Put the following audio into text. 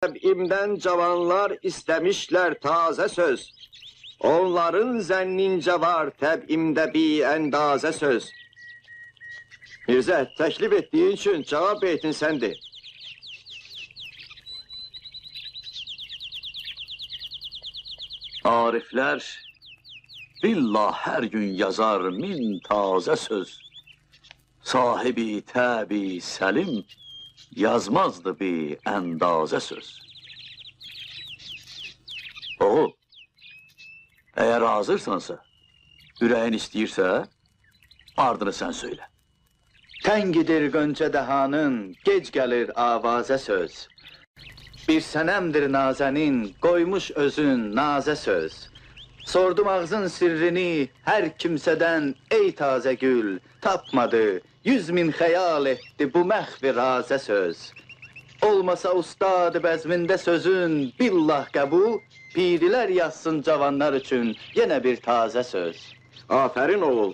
Təbimdən cavanlar istəmişlər tazə söz. Onların zənnincə var təbimdə bir əndazə söz. Mirzə, təklif etdiyin üçün cavab etin səndir. Ariflər billah hər gün yazar min tazə söz. Sahibi təbi səlim yazmazdı bir əndazə söz. Oğul, əgər hazırsansa, ürəyin istəyirsə, ardını sən söylə. Təngidir qönçə dəhanın, gec gəlir avazə söz. Bir sənəmdir nazənin, qoymuş özün nazə söz. Sordum ağzın sirrini hər kimsədən, ey tazə gül, tapmadı. 100 min xəyal etdi bu məxvi razə söz. Olmasa ustad bəzmində sözün, billah qəbul, pirilər yazsın cavanlar üçün yenə bir tazə söz. Afərin oğul.